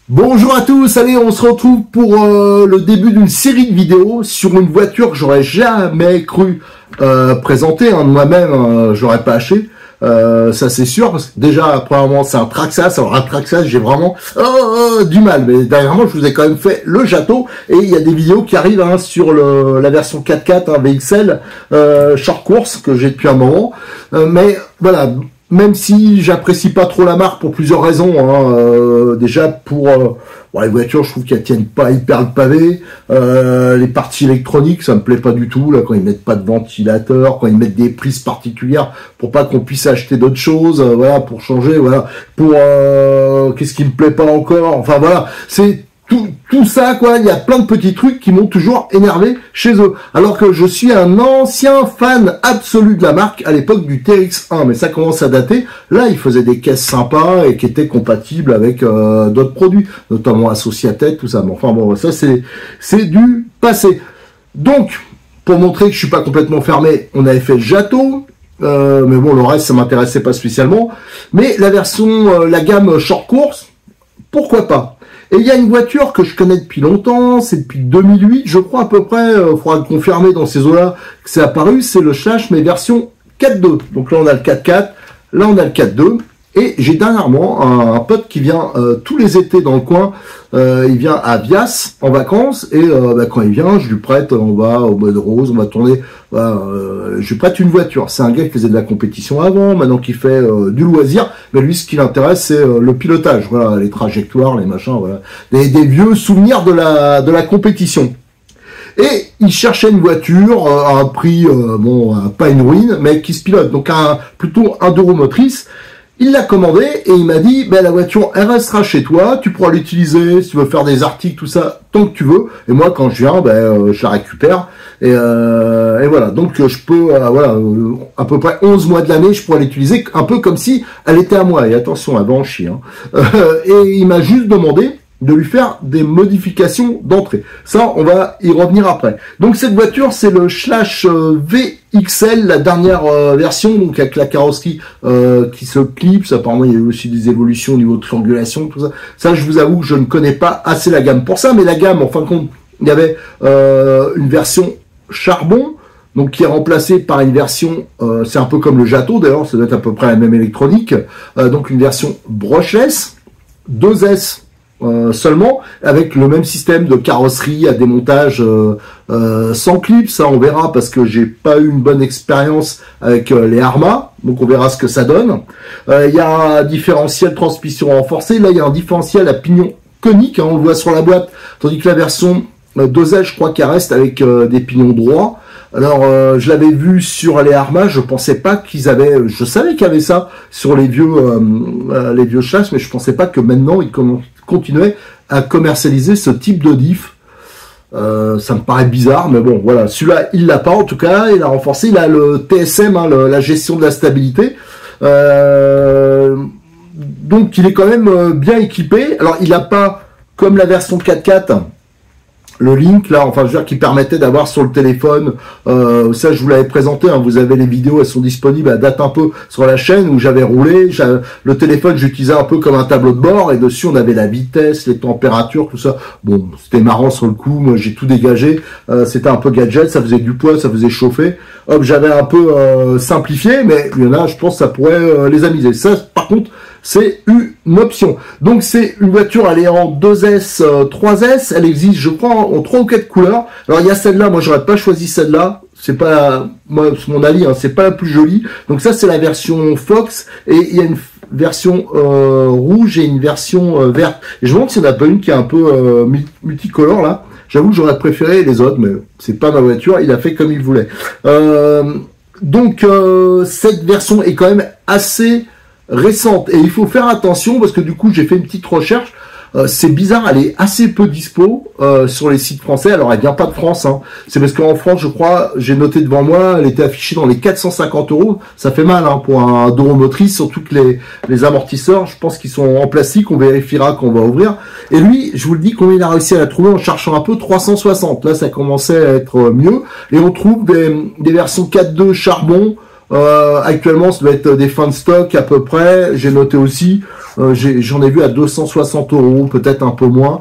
Bonjour à tous, allez, on se retrouve pour le début d'une série de vidéos sur une voiture que j'aurais jamais cru présenter, hein, moi-même, j'aurais pas acheté, ça c'est sûr, parce que déjà, premièrement, c'est un Traxxas, alors un Traxxas, j'ai vraiment du mal, mais dernièrement, je vous ai quand même fait le Jato, et il y a des vidéos qui arrivent hein, sur la version 4x4 hein, VXL, short course, que j'ai depuis un moment, mais voilà. Même si j'apprécie pas trop la marque pour plusieurs raisons, hein, déjà pour les voitures, je trouve qu'elles tiennent pas hyper le pavé, les parties électroniques, ça me plaît pas du tout, là, quand ils mettent pas de ventilateur, quand ils mettent des prises particulières pour pas qu'on puisse acheter d'autres choses, voilà, pour changer, voilà, pour qu'est-ce qui me plaît pas encore, enfin voilà, c'est tout ça, quoi, il y a plein de petits trucs qui m'ont toujours énervé chez eux. Alors que je suis un ancien fan absolu de la marque à l'époque du TRX1, mais ça commence à dater. Là, ils faisaient des caisses sympas et qui étaient compatibles avec d'autres produits, notamment Associated, tout ça. Mais enfin bon, ça c'est du passé. Donc, pour montrer que je suis pas complètement fermé, on avait fait le Jato. Mais bon, le reste, ça m'intéressait pas spécialement. Mais la version, la gamme Short Course, pourquoi pas? Et il y a une voiture que je connais depuis longtemps, c'est depuis 2008, je crois à peu près, il faudra confirmer dans ces eaux-là que c'est apparu, c'est le Slash, mais version 4.2. Donc là on a le 4.4, là on a le 4.2, et j'ai dernièrement un pote qui vient tous les étés dans le coin, il vient à Vias en vacances, et quand il vient, je lui prête, on va au Mode Rose, on va tourner, je lui prête une voiture. C'est un gars qui faisait de la compétition avant, maintenant qui fait du loisir, mais lui ce qui l'intéresse c'est le pilotage, voilà, les trajectoires, les machins, voilà, des vieux souvenirs de la compétition. Et il cherchait une voiture à un prix, pas une ruine, mais qui se pilote, donc plutôt un 2 roues motrices. Il l'a commandé et il m'a dit, la voiture, elle restera chez toi, tu pourras l'utiliser si tu veux faire des articles, tout ça, tant que tu veux. Et moi, quand je viens, je la récupère. Et voilà, donc je peux, à peu près 11 mois de l'année, je pourrais l'utiliser un peu comme si elle était à moi. Et attention, elle va en chier. Hein. Et il m'a juste demandé de lui faire des modifications d'entrée. Ça, on va y revenir après. Donc cette voiture, c'est le Slash VXL, la dernière version, donc avec la carrosserie qui se clipse. Apparemment, il y a eu aussi des évolutions au niveau de triangulation, tout ça. Ça, je vous avoue, je ne connais pas assez la gamme pour ça, mais la gamme, en fin de compte, il y avait une version charbon, donc qui est remplacée par une version, c'est un peu comme le Jato, d'ailleurs, ça doit être à peu près la même électronique, donc une version brushless, 2S seulement, avec le même système de carrosserie à démontage sans clip. Ça on verra parce que j'ai pas eu une bonne expérience avec les Arma, donc on verra ce que ça donne. Il y a un différentiel transmission renforcé, là il y a un différentiel à pignon conique, hein, on le voit sur la boîte, tandis que la version 2L je crois qu'elle reste avec des pignons droits. Alors, je l'avais vu sur les Arma, je pensais pas qu'ils avaient, je savais qu'il y avait ça sur les vieux Slash, mais je pensais pas que maintenant ils continuaient à commercialiser ce type de diff. Ça me paraît bizarre, mais bon, voilà. Celui-là, il l'a pas, en tout cas, il a renforcé, il a le TSM, hein, la gestion de la stabilité. Donc, il est quand même bien équipé. Alors, il n'a pas, comme la version 4.4, le link là, enfin je veux dire, qui permettait d'avoir sur le téléphone, ça je vous l'avais présenté, hein, vous avez les vidéos, elles sont disponibles à date un peu sur la chaîne où j'avais roulé, le téléphone j'utilisais un peu comme un tableau de bord et dessus on avait la vitesse, les températures, tout ça. Bon, c'était marrant sur le coup, moi j'ai tout dégagé, c'était un peu gadget, ça faisait du poids, ça faisait chauffer. Hop, j'avais un peu simplifié, mais il y en a, je pense que ça pourrait les amuser. Ça par contre, c'est une option. Donc c'est une voiture, elle est en 2S, 3S, elle existe je crois en 3 ou 4 couleurs. Alors il y a celle-là, moi j'aurais pas choisi celle-là, c'est pas, moi c'est mon avis, hein, c'est pas la plus jolie. Donc ça c'est la version Fox, et il y a une version rouge et une version verte. Et je me demande s'il n'y en a pas une qui est un peu multicolore là. J'avoue que j'aurais préféré les autres, mais c'est pas ma voiture, il a fait comme il voulait. Donc cette version est quand même assez récente et il faut faire attention parce que du coup j'ai fait une petite recherche, c'est bizarre, elle est assez peu dispo sur les sites français. Alors elle vient pas de France, hein. C'est parce qu'en France je crois, j'ai noté devant moi, elle était affichée dans les 450 €. Ça fait mal hein, pour un 2 roues motrices, surtout que les amortisseurs, je pense qu'ils sont en plastique, on vérifiera quand on va ouvrir. Et lui, je vous le dis, combien il a réussi à la trouver en cherchant un peu, 360. Là ça commençait à être mieux, et on trouve des versions 4.2 charbon Actuellement, ça doit être des fins de stock à peu près. J'ai noté aussi, j'en ai vu à 260 €, peut-être un peu moins.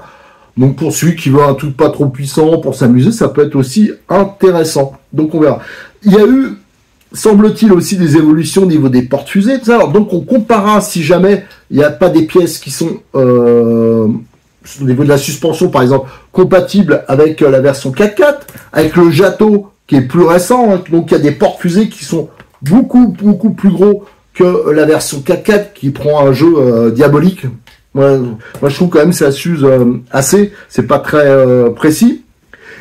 Donc pour celui qui veut un truc pas trop puissant pour s'amuser, ça peut être aussi intéressant. Donc on verra. Il y a eu, semble-t-il, aussi des évolutions au niveau des portes-fusées. Alors donc on comparera si jamais il n'y a pas des pièces qui sont au niveau de la suspension, par exemple, compatibles avec la version 4.4, avec le Jato qui est plus récent. Hein, donc il y a des portes-fusées qui sont beaucoup plus gros que la version 4.4 qui prend un jeu diabolique. Moi, je trouve quand même que ça s'use assez, c'est pas très précis.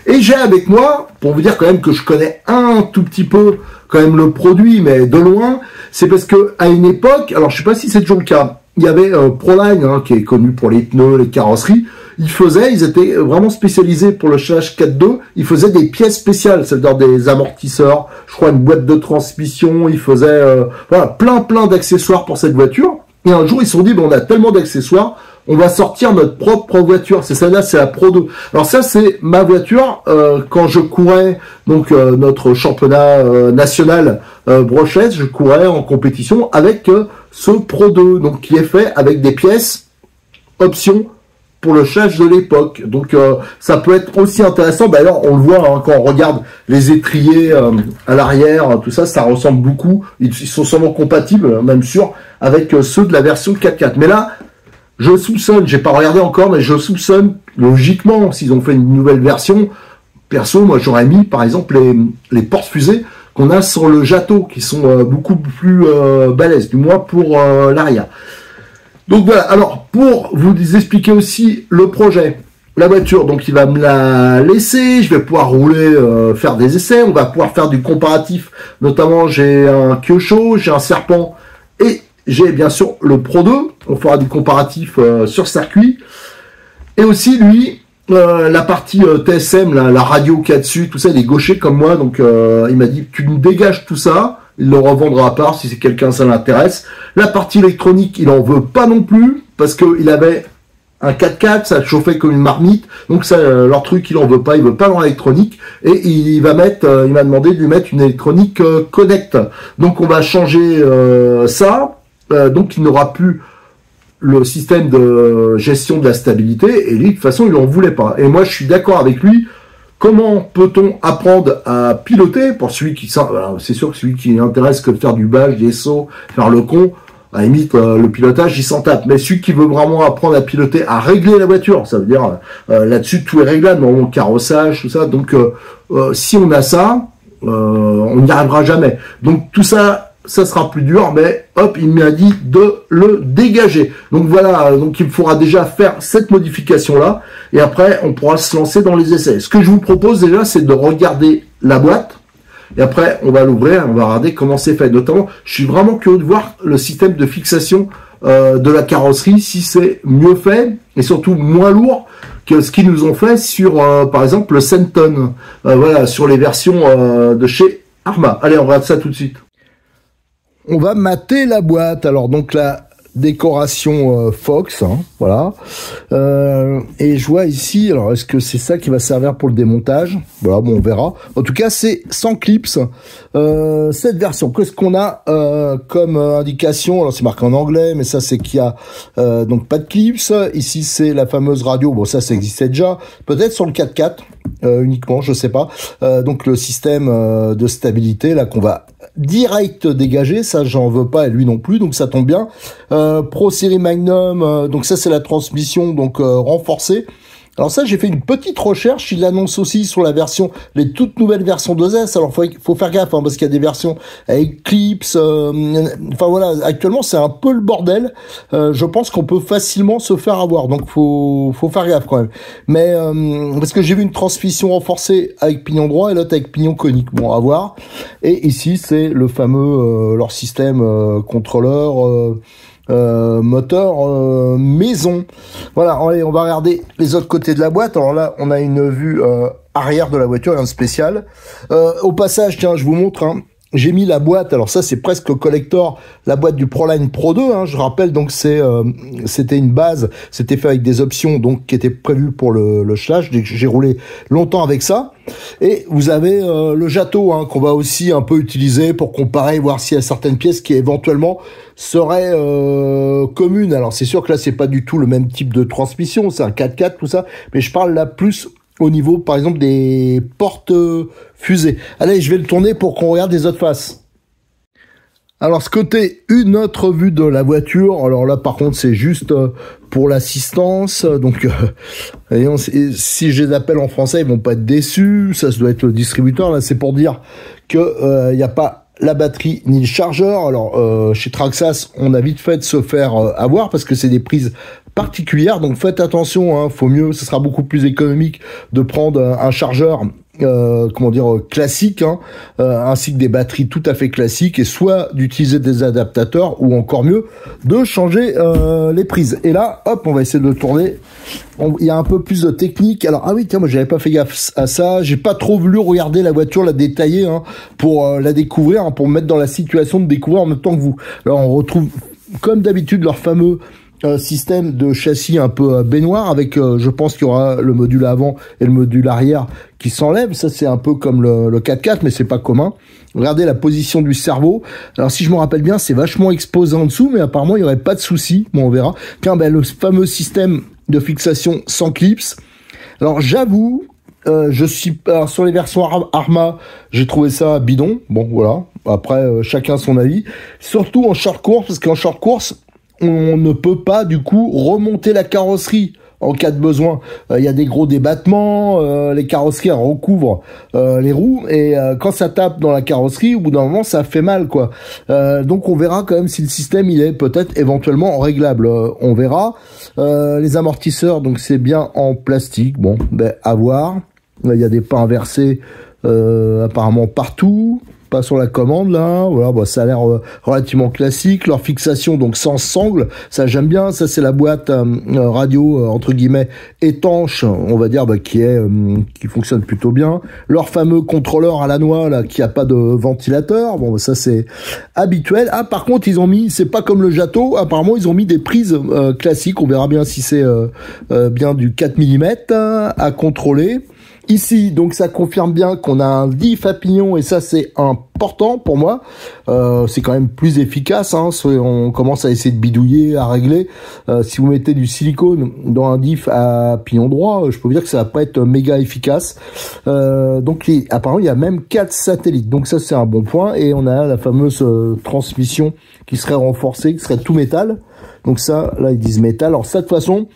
Et j'ai avec moi, pour vous dire quand même que je connais un tout petit peu quand même le produit, mais de loin, c'est parce que à une époque, alors je sais pas si c'est toujours le cas, il y avait Proline, hein, qui est connu pour les pneus, les carrosseries, ils étaient vraiment spécialisés pour le Chash 4.2, ils faisaient des pièces spéciales, c'est-à-dire des amortisseurs, je crois une boîte de transmission, ils faisaient voilà, plein d'accessoires pour cette voiture. Et un jour, ils se sont dit, on a tellement d'accessoires, on va sortir notre propre voiture. C'est celle-là, c'est la Pro 2. Alors ça, c'est ma voiture quand je courais donc notre championnat national Brochette, je courais en compétition avec ce Pro 2, donc qui est fait avec des pièces options pour le Chash de l'époque. Donc ça peut être aussi intéressant. D'ailleurs, on le voit hein, quand on regarde les étriers à l'arrière, tout ça, ça ressemble beaucoup. Ils sont sûrement compatibles, même sûr, avec ceux de la version 4.4. Mais là, je soupçonne, j'ai pas regardé encore, mais je soupçonne, logiquement, s'ils ont fait une nouvelle version, perso, moi j'aurais mis par exemple les portes-fusées qu'on a sur le Jato, qui sont beaucoup plus balèzes, du moins pour l'arrière. Donc voilà, alors pour vous expliquer aussi le projet, la voiture, donc il va me la laisser, je vais pouvoir rouler, faire des essais, on va pouvoir faire du comparatif, notamment j'ai un Kyosho, j'ai un Serpent et j'ai bien sûr le Pro 2, on fera du comparatif sur circuit, et aussi lui, la partie TSM, la radio qu'il y a dessus, tout ça, il est gaucher comme moi, donc il m'a dit tu me dégages tout ça, il le revendra à part si c'est quelqu'un ça l'intéresse. La partie électronique, il en veut pas non plus, parce qu'il avait un 4x4, ça chauffait comme une marmite, donc ça, leur truc, il en veut pas dans l'électronique, et il va mettre, il m'a demandé de lui mettre une électronique Connect. Donc on va changer ça, donc il n'aura plus le système de gestion de la stabilité, et lui, de toute façon, il en voulait pas. Et moi, je suis d'accord avec lui. Comment peut-on apprendre à piloter pour celui qui... C'est sûr que celui qui intéresse que de faire du bâche, des sauts, faire le con, à la limite, le pilotage, il s'en tape. Mais celui qui veut vraiment apprendre à piloter, à régler la voiture, ça veut dire, là-dessus, tout est réglable, dans le carrossage, tout ça. Donc, si on a ça, on n'y arrivera jamais. Donc, tout ça, ça sera plus dur, mais hop, il m'a dit de le dégager. Donc voilà, donc il faudra déjà faire cette modification-là, et après, on pourra se lancer dans les essais. Ce que je vous propose déjà, c'est de regarder la boîte, et après, on va l'ouvrir, on va regarder comment c'est fait. Notamment, je suis vraiment curieux de voir le système de fixation de la carrosserie, si c'est mieux fait, et surtout moins lourd que ce qu'ils nous ont fait sur, par exemple, le Senton, voilà, sur les versions de chez Arma. Allez, on regarde ça tout de suite. On va mater la boîte. Alors donc la décoration Fox, hein, voilà. Et je vois ici, alors est-ce que c'est ça qui va servir pour le démontage? Voilà, bon, on verra. En tout cas, c'est sans clips. Cette version, qu'est-ce qu'on a comme indication? Alors c'est marqué en anglais, mais ça c'est qu'il y a donc pas de clips. Ici c'est la fameuse radio. Bon, ça existait déjà. Peut-être sur le 4x4 uniquement, je sais pas. Donc le système de stabilité là qu'on va direct dégagé, ça j'en veux pas et lui non plus, donc ça tombe bien. Pro Série Magnum, donc ça c'est la transmission donc renforcée. Alors ça, j'ai fait une petite recherche, il l'annonce aussi sur la version, les toutes nouvelles versions 2S, alors faut faire gaffe, hein, parce qu'il y a des versions avec clips, enfin voilà, actuellement c'est un peu le bordel, je pense qu'on peut facilement se faire avoir, donc faut faire gaffe quand même. Mais, parce que j'ai vu une transmission renforcée avec pignon droit et l'autre avec pignon conique, bon, à voir. Et ici, c'est le fameux, leur système contrôleur, moteur maison. Voilà, allez, on va regarder les autres côtés de la boîte. Alors là, on a une vue arrière de la voiture, un spécial. Au passage, tiens, je vous montre, hein, j'ai mis la boîte, alors ça c'est presque collector, la boîte du Proline Pro 2, hein, je rappelle, donc c'était une base, c'était fait avec des options donc qui étaient prévues pour le Slash, j'ai roulé longtemps avec ça, et vous avez le Jato, hein, qu'on va aussi un peu utiliser pour comparer, voir s'il y a certaines pièces qui éventuellement seraient communes. Alors c'est sûr que là c'est pas du tout le même type de transmission, c'est un 4x4 tout ça, mais je parle là plus au niveau, par exemple, des portes fusées. Allez, je vais le tourner pour qu'on regarde les autres faces. Alors, ce côté, une autre vue de la voiture. Alors là, par contre, c'est juste pour l'assistance. Donc, si je les appelle en français, ils vont pas être déçus. Ça doit être le distributeur. Là, c'est pour dire que il n'y a pas la batterie ni le chargeur. Alors, chez Traxxas, on a vite fait de se faire avoir parce que c'est des prises particulière, donc faites attention, hein, faut mieux, ce sera beaucoup plus économique de prendre un chargeur classique, hein, ainsi que des batteries tout à fait classiques, et soit d'utiliser des adaptateurs, ou encore mieux de changer les prises. Et là, hop, on va essayer de le tourner. Il y a un peu plus de technique. Alors, ah oui, tiens, moi j'avais pas fait gaffe à ça, j'ai pas trop voulu regarder la voiture, la détailler, hein, pour la découvrir, hein, pour me mettre dans la situation de découvrir en même temps que vous. Alors on retrouve comme d'habitude leur fameux système de châssis un peu baignoire avec, je pense qu'il y aura le module avant et le module arrière qui s'enlève. Ça, c'est un peu comme le 4x4, mais c'est pas commun. Regardez la position du cerveau. Alors, si je me rappelle bien, c'est vachement exposé en dessous, mais apparemment, il y aurait pas de souci. Bon, on verra. Tiens, le fameux système de fixation sans clips. Alors, j'avoue, alors, sur les versions Arma, j'ai trouvé ça bidon. Bon, voilà. Après, chacun son avis. Surtout en short course, parce qu'en short course, on ne peut pas du coup remonter la carrosserie en cas de besoin. Il y a des gros débattements, les carrosseries recouvrent les roues, et quand ça tape dans la carrosserie, au bout d'un moment ça fait mal, quoi. Donc on verra quand même si le système il est peut-être éventuellement réglable. On verra. Les amortisseurs, donc c'est bien en plastique. Bon, à voir. Il y a des pas inversés apparemment partout. Pas sur la commande là, voilà, ça a l'air relativement classique. Leur fixation donc sans sangle, ça j'aime bien. Ça c'est la boîte radio entre guillemets étanche, on va dire, qui fonctionne plutôt bien. Leur fameux contrôleur à la noix là, qui a pas de ventilateur. Bon, ça c'est habituel. Ah, par contre ils ont mis, c'est pas comme le Jato, apparemment ils ont mis des prises classiques. On verra bien si c'est bien du 4 mm à contrôler. Ici, donc ça confirme bien qu'on a un diff à pignon, et ça c'est important pour moi. C'est quand même plus efficace, hein. On commence à essayer de bidouiller, à régler. Si vous mettez du silicone dans un diff à pignon droit, je peux vous dire que ça va pas être méga efficace. Donc apparemment il y a même 4 satellites, donc ça c'est un bon point. Et on a la fameuse transmission qui serait renforcée, qui serait tout métal. Donc ça, là ils disent métal. Alors ça, de toute façon,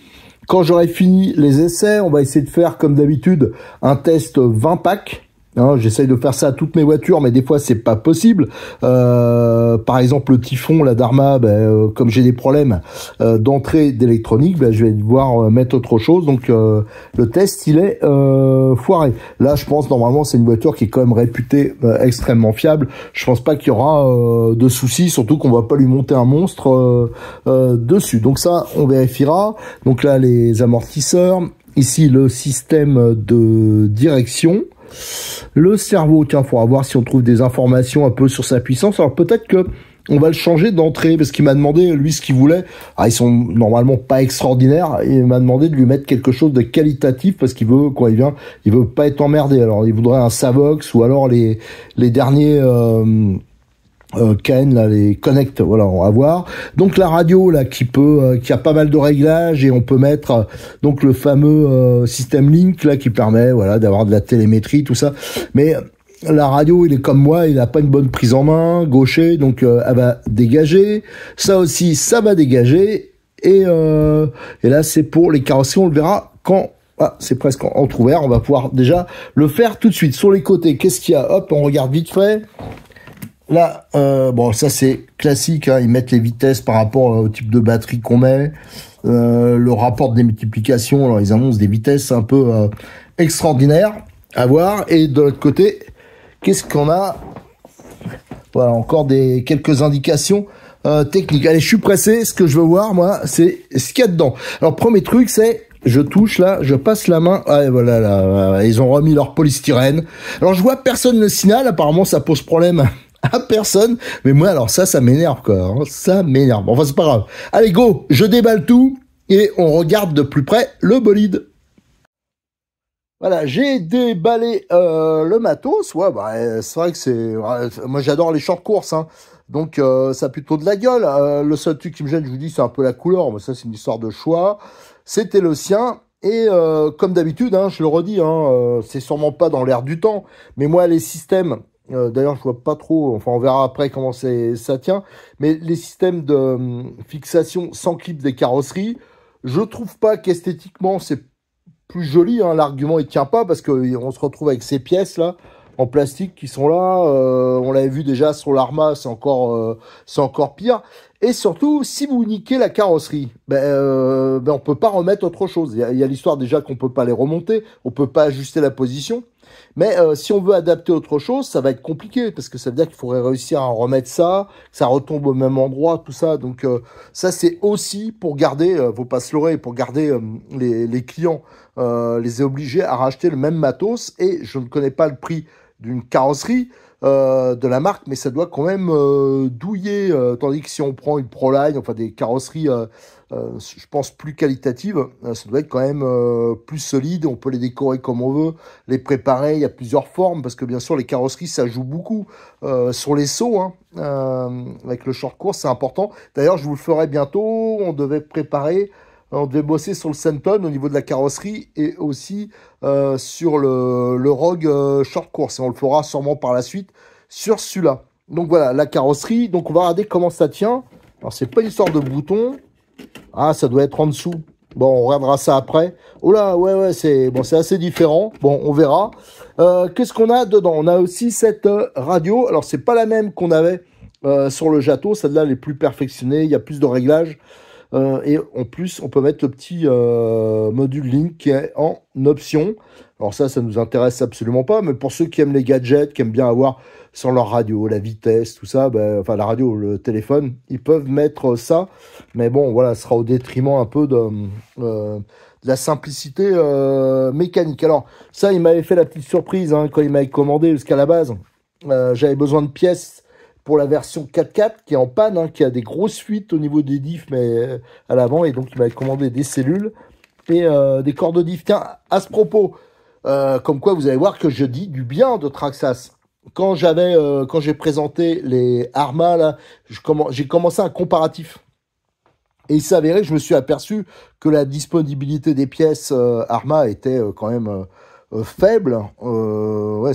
quand j'aurai fini les essais, on va essayer de faire, comme d'habitude, un test 20 packs. Hein, j'essaye de faire ça à toutes mes voitures, mais des fois c'est pas possible. Par exemple le Typhon, la Dharma, comme j'ai des problèmes d'entrée d'électronique, je vais devoir mettre autre chose. Donc le test il est foiré. Là je pense normalement c'est une voiture qui est quand même réputée extrêmement fiable. Je pense pas qu'il y aura de soucis, surtout qu'on va pas lui monter un monstre dessus. Donc ça on vérifiera. Donc là les amortisseurs, ici le système de direction. Le cerveau, tiens, faudra voir si on trouve des informations un peu sur sa puissance. Alors peut-être que on va le changer d'entrée, parce qu'il m'a demandé, lui, ce qu'il voulait. Ah, ils sont normalement pas extraordinaires. Il m'a demandé de lui mettre quelque chose de qualitatif, parce qu'il veut, quand il vient, il veut pas être emmerdé. Alors il voudrait un Savox, ou alors les derniers KN, là, les Connect, voilà, on va voir. Donc la radio là qui a pas mal de réglages, et on peut mettre donc le fameux système Link là qui permet, voilà, d'avoir de la télémétrie, tout ça. Mais la radio, il est comme moi, il a pas une bonne prise en main, gaucher, donc elle va dégager. Ça aussi, ça va dégager. Et là c'est pour les carrosseries, on le verra quand. Ah, c'est presque entrouvert. On va pouvoir déjà le faire tout de suite. Sur les côtés, qu'est-ce qu'il y a? Hop, on regarde vite fait. Là, bon, ça c'est classique, hein, ils mettent les vitesses par rapport au type de batterie qu'on met, le rapport de démultiplication, alors ils annoncent des vitesses un peu extraordinaires à voir. Et de l'autre côté, qu'est-ce qu'on a? Voilà, encore quelques indications techniques. Allez, je suis pressé, ce que je veux voir, moi, c'est ce qu'il y a dedans. Alors, premier truc, c'est... Je touche là, je passe la main. Ah, voilà, là, ils ont remis leur polystyrène. Alors je vois personne le signale. Apparemment, ça pose problème à personne. Mais moi, alors ça m'énerve, quoi. Hein. Ça m'énerve. Enfin, c'est pas grave. Allez, go, je déballe tout et on regarde de plus près le bolide. Voilà, j'ai déballé le matos. Ouais, bah, c'est vrai que c'est... Moi, j'adore les short courses, hein. Donc, ça a plutôt de la gueule. Le seul truc qui me gêne, je vous dis, c'est un peu la couleur. Mais ça, c'est une histoire de choix. C'était le sien. Et comme d'habitude, hein, je le redis, hein, c'est sûrement pas dans l'air du temps. Mais moi, les systèmes... D'ailleurs, je vois pas trop... Enfin, on verra après comment ça tient. Mais les systèmes de fixation sans clip des carrosseries, je trouve pas qu'esthétiquement, c'est plus joli, hein. L'argument il tient pas parce que on se retrouve avec ces pièces là en plastique qui sont là. On l'avait vu déjà sur l'Arma, c'est encore pire. Et surtout, si vous niquez la carrosserie, on peut pas remettre autre chose. Il y a l'histoire déjà qu'on peut pas les remonter, on peut pas ajuster la position. Mais si on veut adapter autre chose, ça va être compliqué parce que ça veut dire qu'il faudrait réussir à remettre ça, que ça retombe au même endroit, tout ça. Donc ça, c'est aussi pour garder, faut pas se leurrer, pour garder les clients, les obliger à racheter le même matos. Et je ne connais pas le prix d'une carrosserie de la marque, mais ça doit quand même douiller. Tandis que si on prend une Proline, enfin des carrosseries, je pense plus qualitatives, ça doit être quand même plus solide. On peut les décorer comme on veut, les préparer. Il y a plusieurs formes parce que bien sûr les carrosseries ça joue beaucoup sur les sauts. Hein, avec le short course, c'est important. D'ailleurs, je vous le ferai bientôt. On devait préparer. On devait bosser sur le Senton au niveau de la carrosserie et aussi sur le Rogue Short Course. Et on le fera sûrement par la suite sur celui-là. Donc voilà, la carrosserie. Donc on va regarder comment ça tient. Alors c'est pas une histoire de bouton. Ah, ça doit être en dessous. Bon, on regardera ça après. Oh là, ouais, c'est assez différent. Bon, on verra. Qu'est-ce qu'on a dedans? On a aussi cette radio. Alors c'est pas la même qu'on avait sur le Jato. Celle-là, elle est plus perfectionnée. Il y a plus de réglages. Et en plus, on peut mettre le petit module Link qui est en option. Alors ça nous intéresse absolument pas, mais pour ceux qui aiment les gadgets, qui aiment bien avoir sur leur radio la vitesse, tout ça, enfin la radio, le téléphone, ils peuvent mettre ça. Mais bon, voilà, ce sera au détriment un peu de la simplicité mécanique. Alors ça, il m'avait fait la petite surprise hein, quand il m'avait commandé, parce qu'à la base, j'avais besoin de pièces pour la version 4x4 qui est en panne, hein, qui a des grosses fuites au niveau des diffs mais à l'avant, et donc il m'avait commandé des cellules et des cordes de diff. Tiens, à ce propos, comme quoi vous allez voir que je dis du bien de Traxxas. Quand j'ai présenté les Arma, là, j'ai commencé un comparatif. Et il s'avérait que je me suis aperçu que la disponibilité des pièces Arma était quand même faible. On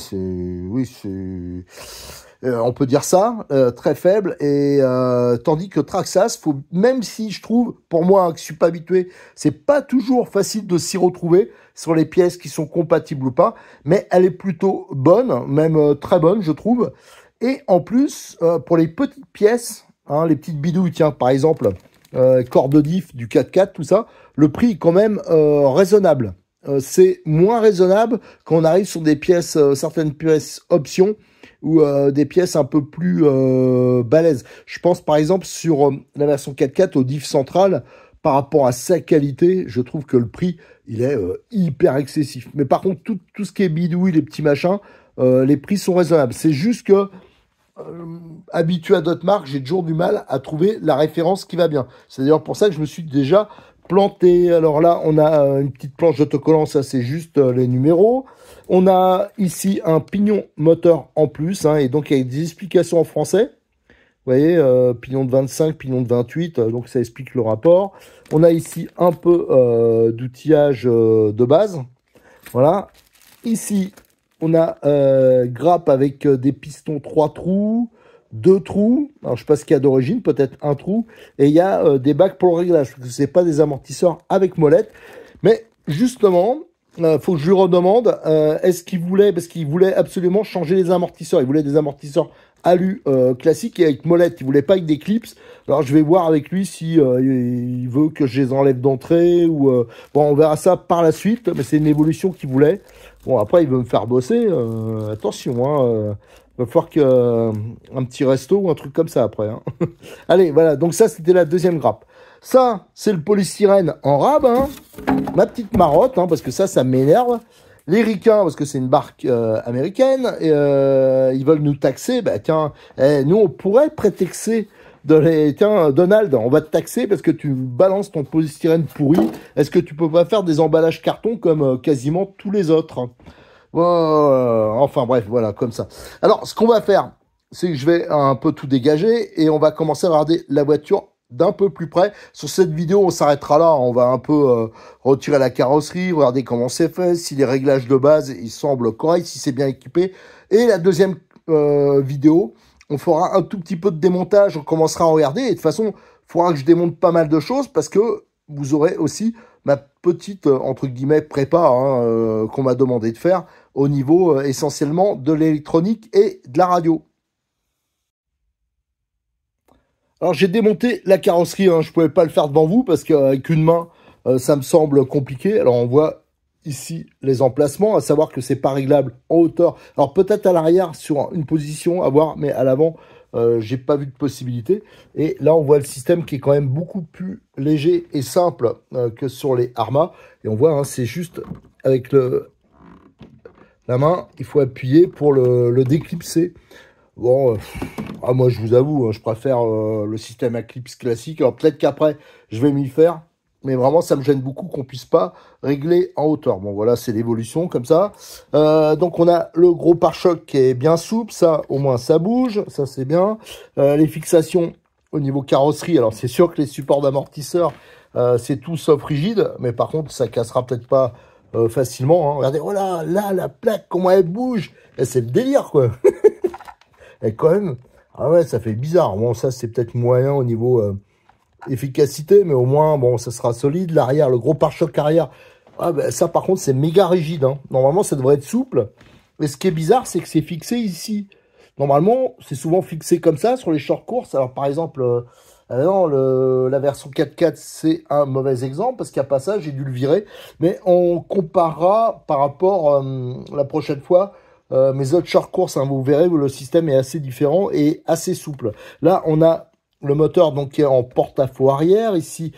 peut dire ça, très faible, et tandis que Traxxas, même si je trouve, pour moi, hein, que je suis pas habitué, c'est pas toujours facile de s'y retrouver sur les pièces qui sont compatibles ou pas, mais elle est plutôt bonne, même très bonne, je trouve. Et en plus, pour les petites pièces, hein, les petites bidouilles, tiens, par exemple, corde de diff du 4x4, tout ça, le prix est quand même raisonnable. C'est moins raisonnable quand on arrive sur des pièces, certaines pièces options, ou des pièces un peu plus balèzes. Je pense par exemple sur la version 4x4 au diff central, par rapport à sa qualité, je trouve que le prix, il est hyper excessif. Mais par contre, tout ce qui est bidouille, les petits machins, les prix sont raisonnables. C'est juste que, habitué à d'autres marques, j'ai toujours du mal à trouver la référence qui va bien. C'est d'ailleurs pour ça que je me suis déjà planté. Alors là, on a une petite planche d'autocollant, ça c'est juste les numéros. On a ici un pignon moteur en plus, hein, et donc avec des explications en français. Vous voyez, pignon de 25, pignon de 28, donc ça explique le rapport. On a ici un peu d'outillage de base. Voilà. Ici, on a grappe avec des pistons 3 trous, 2 trous. Alors, je sais pas ce qu'il y a d'origine, peut-être un trou. Et il y a des bacs pour le réglage, parce que c'est pas des amortisseurs avec molette. Mais justement, faut que je lui redemande, est-ce qu'il voulait, parce qu'il voulait absolument changer les amortisseurs. Il voulait des amortisseurs alu classiques et avec molette. Il voulait pas avec des clips. Alors je vais voir avec lui si il veut que je les enlève d'entrée ou bon, on verra ça par la suite. Mais c'est une évolution qu'il voulait. Bon, après il veut me faire bosser. Attention, hein. Va falloir que un petit resto ou un truc comme ça après. Hein. Allez, voilà. Donc ça c'était la deuxième grappe. Ça c'est le polystyrène en rab. Hein. Ma petite marotte, hein, parce que ça m'énerve. les ricains, parce que c'est une barque américaine, et, ils veulent nous taxer. Bah tiens, nous on pourrait prétexter tiens, Donald, on va te taxer parce que tu balances ton polystyrène pourri. Est-ce que tu peux pas faire des emballages carton comme quasiment tous les autres? Enfin bref, voilà, comme ça. Alors, ce qu'on va faire, c'est que je vais un peu tout dégager et on va commencer à regarder la voiture d'un peu plus près. Sur cette vidéo, on s'arrêtera là. On va un peu retirer la carrosserie, regarder comment c'est fait, si les réglages de base, ils semblent corrects, si c'est bien équipé. Et la deuxième vidéo, on fera un tout petit peu de démontage, on commencera à regarder. Et de toute façon, il faudra que je démonte pas mal de choses parce que vous aurez aussi ma petite, entre guillemets, prépa hein, qu'on m'a demandé de faire au niveau essentiellement de l'électronique et de la radio. Alors j'ai démonté la carrosserie, hein. Je ne pouvais pas le faire devant vous parce qu'avec une main, ça me semble compliqué. Alors on voit ici les emplacements, à savoir que c'est pas réglable en hauteur. Alors peut-être à l'arrière sur une position à voir, mais à l'avant, j'ai pas vu de possibilité. Et là on voit le système qui est quand même beaucoup plus léger et simple que sur les Arma. Et on voit, hein, c'est juste avec la main, il faut appuyer pour le déclipser. Bon, moi je vous avoue, hein, je préfère le système à clips classique. Alors peut-être qu'après, je vais m'y faire. Mais vraiment, ça me gêne beaucoup qu'on puisse pas régler en hauteur. Bon, voilà, c'est l'évolution comme ça. Donc, on a le gros pare-choc qui est bien souple. Ça, au moins, ça bouge. Ça, c'est bien. Les fixations au niveau carrosserie. Alors, c'est sûr que les supports d'amortisseur, c'est tout sauf rigide. Mais par contre, ça cassera peut-être pas facilement. Hein. Regardez, oh là, la plaque, comment elle bouge. C'est le délire, quoi. Et quand même, ah ouais, ça fait bizarre. Bon, ça, c'est peut-être moyen au niveau... efficacité, mais au moins, bon, ça sera solide. L'arrière, le gros pare-choc arrière, ah ben, ça, par contre, c'est méga rigide. Hein. Normalement, ça devrait être souple. Mais ce qui est bizarre, c'est que c'est fixé ici. Normalement, c'est souvent fixé comme ça sur les short courses. Alors, par exemple, non, la version 4x4, c'est un mauvais exemple parce qu'il n'y a pas ça, j'ai dû le virer. Mais on comparera par rapport la prochaine fois. Mes autres short courses, hein, vous verrez, le système est assez différent et assez souple. Là, on a le moteur donc qui est en porte-à-faux arrière. Ici,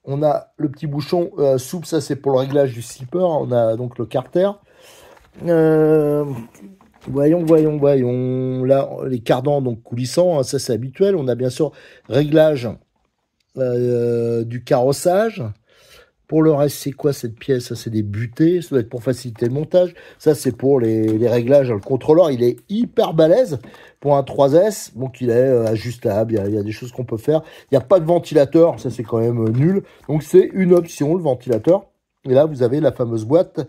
on a le petit bouchon souple. Ça, c'est pour le réglage du slipper. On a donc le carter. Voyons. Là, les cardans donc coulissants. Hein, ça, c'est habituel. On a bien sûr réglage du carrossage. Pour le reste, c'est quoi cette pièce? Ça, c'est des butées. Ça doit être pour faciliter le montage. Ça, c'est pour les réglages. Le contrôleur, il est hyper balèze pour un 3S. Donc, il est ajustable. Il y a des choses qu'on peut faire. Il n'y a pas de ventilateur. Ça, c'est quand même nul. Donc, c'est une option, le ventilateur. Et là, vous avez la fameuse boîte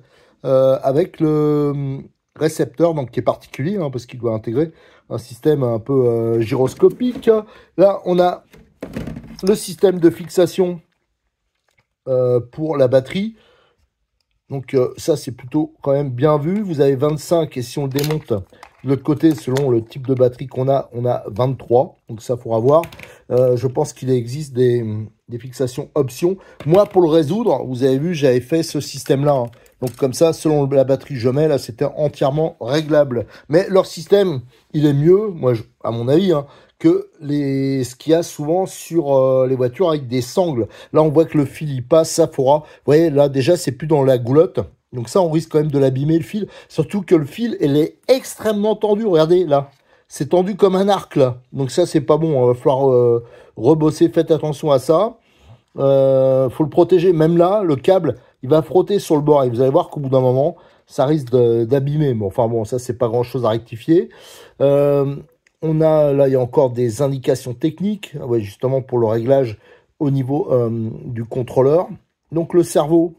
avec le récepteur, donc qui est particulier, hein, parce qu'il doit intégrer un système un peu gyroscopique. Là, on a le système de fixation pour la batterie. Donc ça, c'est plutôt quand même bien vu. Vous avez 25 et si on le démonte de l'autre côté, selon le type de batterie qu'on a, on a 23. Donc ça, il faudra voir. Je pense qu'il existe des fixations options. Moi, pour le résoudre, vous avez vu, j'avais fait ce système-là. Hein. Donc comme ça, selon la batterie que je mets, là, c'était entièrement réglable. Mais leur système, il est mieux, moi, à mon avis, hein, que ce qu'il y a souvent sur les voitures avec des sangles. Là, on voit que le fil, il passe, ça faudra. Vous voyez, là, déjà, c'est plus dans la goulotte. Donc ça, on risque quand même de l'abîmer, le fil. Surtout que le fil, il est extrêmement tendu. Regardez, là. C'est tendu comme un arc, là. Donc ça, c'est pas bon. Il va falloir rebosser. Faites attention à ça. Faut le protéger. Même là, le câble, il va frotter sur le bord. Et vous allez voir qu'au bout d'un moment, ça risque d'abîmer. Bon, enfin bon, ça, c'est pas grand-chose à rectifier. On a, là, il y a encore des indications techniques, ouais, justement pour le réglage au niveau du contrôleur. Donc, le cerveau,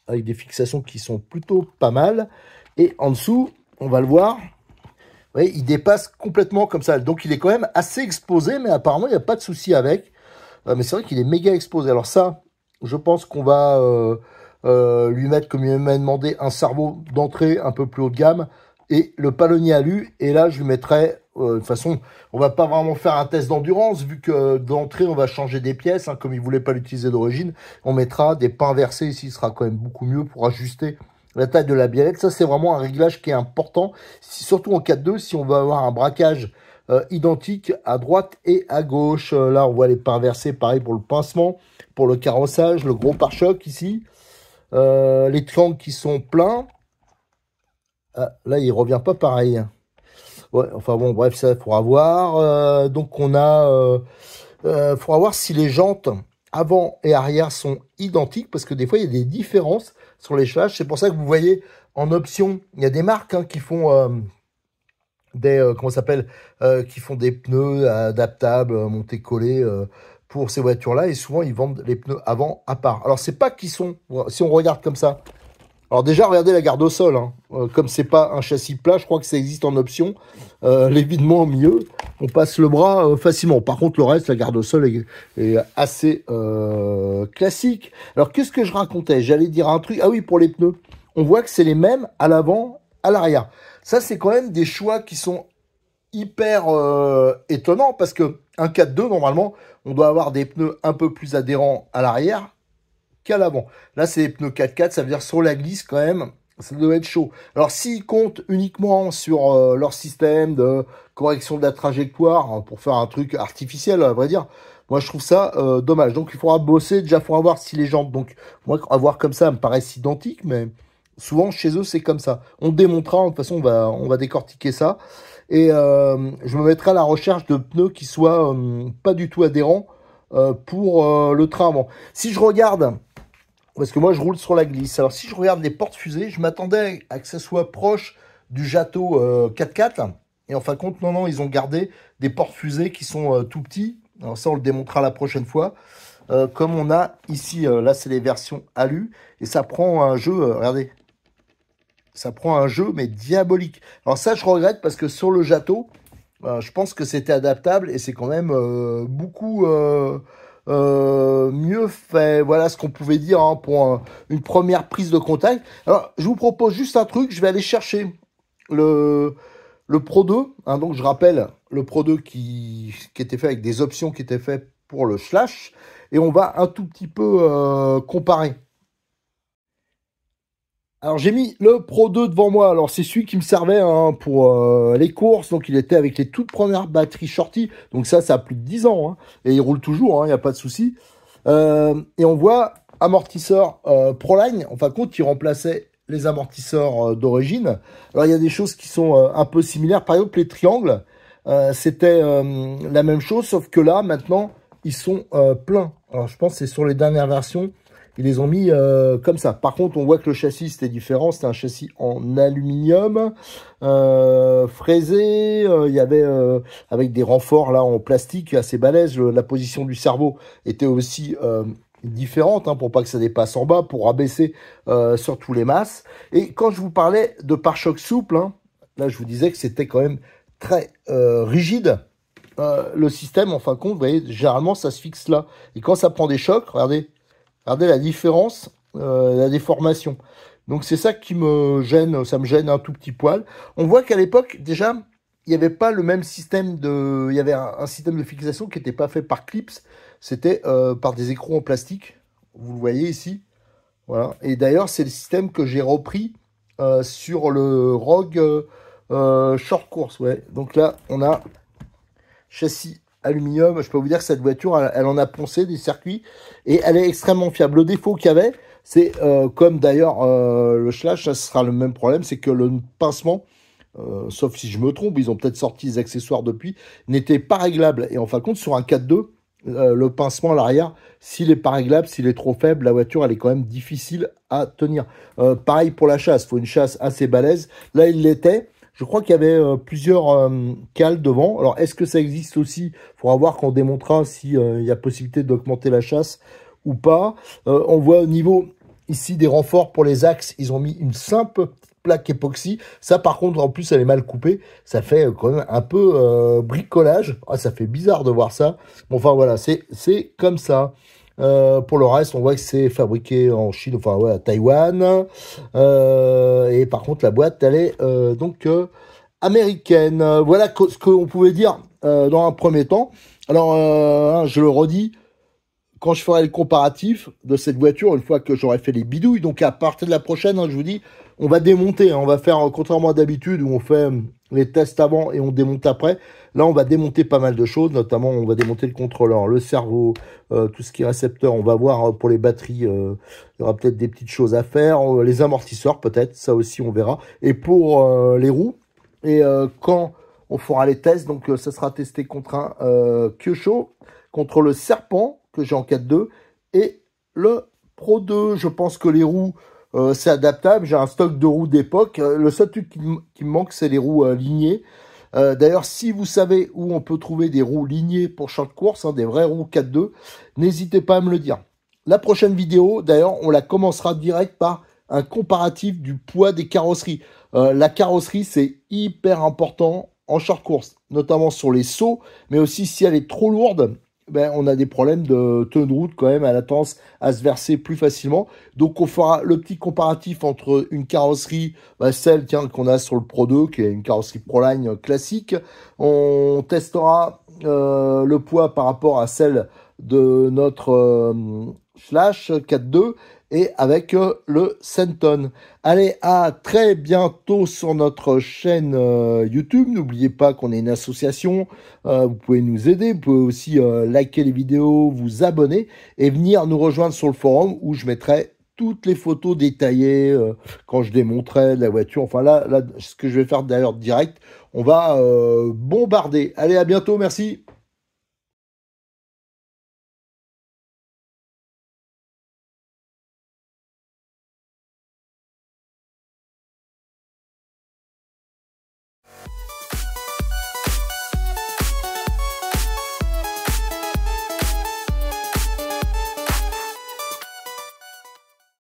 avec des fixations qui sont plutôt pas mal. Et en dessous, on va le voir, ouais, il dépasse complètement comme ça. Donc, il est quand même assez exposé, mais apparemment, il n'y a pas de souci avec. Mais c'est vrai qu'il est méga exposé. Alors ça, je pense qu'on va lui mettre, comme il m'a demandé, un cerveau d'entrée un peu plus haut de gamme. Et le palonnier alu, et là je lui mettrai, de toute façon, on va pas vraiment faire un test d'endurance, vu que d'entrée on va changer des pièces, hein, comme il voulait pas l'utiliser d'origine, on mettra des pins versés ici, ce sera quand même beaucoup mieux pour ajuster la taille de la biellette. Ça c'est vraiment un réglage qui est important, surtout en 4.2, si on veut avoir un braquage identique à droite et à gauche. Là on voit les pins versés, pareil pour le pincement, pour le carrossage, le gros pare-choc ici. les triangles qui sont pleins. Ah, là, il revient pas pareil. Ouais, enfin bon, bref, ça, il faudra voir. Donc, on a... faudra voir si les jantes avant et arrière sont identiques, parce que des fois, il y a des différences sur les chasses. C'est pour ça que vous voyez, en option, il y a des marques hein, qui font... comment ça s'appelle, qui font des pneus adaptables, montés-collés pour ces voitures-là, et souvent ils vendent les pneus avant à part. Alors c'est pas qu'ils sont, si on regarde comme ça, alors déjà regardez la garde au sol, hein. Comme c'est pas un châssis plat, je crois que ça existe en option, l'évitement au milieu, on passe le bras facilement. Par contre le reste, la garde au sol est assez classique. Alors qu'est-ce que je racontais? J'allais dire un truc, ah oui, pour les pneus, on voit que c'est les mêmes à l'avant, à l'arrière. Ça, c'est quand même des choix qui sont hyper étonnants parce que un 4x2, normalement, on doit avoir des pneus un peu plus adhérents à l'arrière qu'à l'avant. Là, c'est des pneus 4x4, ça veut dire sur la glisse quand même, ça doit être chaud. Alors, s'ils comptent uniquement sur leur système de correction de la trajectoire hein, pour faire un truc artificiel, à vrai dire, moi, je trouve ça dommage. Donc, il faudra bosser. Déjà, il faudra voir si les jantes, donc, moi, à voir comme ça, me paraissent identiques, mais... Souvent, chez eux, c'est comme ça. On démontrera, de toute façon, on va décortiquer ça. Et je me mettrai à la recherche de pneus qui soient pas du tout adhérents pour le train avant. Si je regarde, parce que moi, je roule sur la glisse. Alors, si je regarde les portes-fusées, je m'attendais à que ça soit proche du Jato 4x4. Et en fin de compte, non, ils ont gardé des portes-fusées qui sont tout petits. Alors ça, on le démontrera la prochaine fois. Comme on a ici, là, c'est les versions alu. Et ça prend un jeu, regardez. Ça prend un jeu, mais diabolique. Alors ça, je regrette parce que sur le Jato, je pense que c'était adaptable et c'est quand même beaucoup mieux fait. Voilà ce qu'on pouvait dire hein, pour une première prise de contact. Alors, je vous propose juste un truc. Je vais aller chercher le Pro 2. Hein, donc, je rappelle, le Pro 2 qui était fait avec des options qui étaient faites pour le slash. Et on va un tout petit peu comparer. Alors j'ai mis le Pro 2 devant moi, alors c'est celui qui me servait hein, pour les courses, donc il était avec les toutes premières batteries Shorty, donc ça a plus de 10 ans, hein, et il roule toujours, il n'y a pas de souci. Et on voit amortisseur Proline, en fin de compte, qui remplaçait les amortisseurs d'origine. Alors il y a des choses qui sont un peu similaires, par exemple les triangles, c'était la même chose, sauf que là, maintenant, ils sont pleins. Alors je pense que c'est sur les dernières versions, ils les ont mis comme ça. Par contre, on voit que le châssis, c'était différent. C'était un châssis en aluminium, fraisé. Il y avait avec des renforts là en plastique assez balèze. La position du cerveau était aussi différente hein, pour pas que ça dépasse en bas, pour abaisser sur tous les masses. Et quand je vous parlais de pare-choc souple, hein, là, je vous disais que c'était quand même très rigide. Le système, en fin de compte, vous voyez, généralement, ça se fixe là. Et quand ça prend des chocs, regardez la différence, la déformation. Donc c'est ça qui me gêne, ça me gêne un tout petit poil. On voit qu'à l'époque, déjà, il n'y avait pas le même système de... Il y avait un système de fixation qui n'était pas fait par clips, c'était par des écrous en plastique. Vous le voyez ici. Voilà. Et d'ailleurs, c'est le système que j'ai repris sur le Rogue Short Course. Ouais. Donc là, on a châssis aluminium. Je peux vous dire que cette voiture, elle en a poncé des circuits et elle est extrêmement fiable. Le défaut qu'il y avait, c'est comme d'ailleurs le Slash, ça sera le même problème, c'est que le pincement, sauf si je me trompe, ils ont peut-être sorti les accessoires depuis, n'était pas réglable. Et en fin de compte, sur un 4x2, le pincement à l'arrière, s'il est pas réglable, s'il est trop faible, la voiture, elle est quand même difficile à tenir. Pareil pour la chasse, il faut une chasse assez balèze. Là, il l'était. Je crois qu'il y avait plusieurs cales devant. Alors, est-ce que ça existe aussi? Il faudra voir quand on démontrera s'il y a possibilité d'augmenter la chasse ou pas. On voit au niveau ici des renforts pour les axes. Ils ont mis une simple plaque époxy. Ça, par contre, en plus, elle est mal coupée. Ça fait quand même un peu bricolage. Ah, ça fait bizarre de voir ça. Bon, enfin, voilà, c'est comme ça. Pour le reste, on voit que c'est fabriqué en Chine, enfin ouais, à Taïwan. Et par contre, la boîte, elle est donc américaine. Voilà ce qu'on pouvait dire dans un premier temps. Alors, je le redis, quand je ferai le comparatif de cette voiture, une fois que j'aurai fait les bidouilles, donc à partir de la prochaine, hein, je vous dis, On va démonter, hein, on va faire, contrairement à d'habitude, où on fait les tests avant et on démonte après. Là, on va démonter pas mal de choses, notamment on va démonter le contrôleur, le cerveau, tout ce qui est récepteur. On va voir pour les batteries, il y aura peut-être des petites choses à faire. Les amortisseurs, peut-être, ça aussi, on verra. Et pour les roues, et quand on fera les tests, donc ça sera testé contre un Kyosho, contre le Serpent, que j'ai en 4.2, et le Pro 2. Je pense que les roues, c'est adaptable. J'ai un stock de roues d'époque. Le seul truc qui me manque, c'est les roues lignées. D'ailleurs, si vous savez où on peut trouver des roues lignées pour champ de course, hein, des vraies roues 4.2, n'hésitez pas à me le dire. La prochaine vidéo, d'ailleurs, on la commencera direct par un comparatif du poids des carrosseries. La carrosserie, c'est hyper important en short course, notamment sur les sauts, mais aussi si elle est trop lourde, ben, on a des problèmes de tenue de route quand même, elle a tendance à se verser plus facilement. Donc on fera le petit comparatif entre une carrosserie, celle qu'on a sur le Pro 2, qui est une carrosserie Proline classique. On testera le poids par rapport à celle de notre Slash 4.2 et avec le Senton. Allez, à très bientôt sur notre chaîne YouTube. N'oubliez pas qu'on est une association. Vous pouvez nous aider. Vous pouvez aussi liker les vidéos, vous abonner et venir nous rejoindre sur le forum où je mettrai toutes les photos détaillées quand je démonterai la voiture. Enfin là, ce que je vais faire d'ailleurs direct, on va bombarder. Allez, à bientôt. Merci.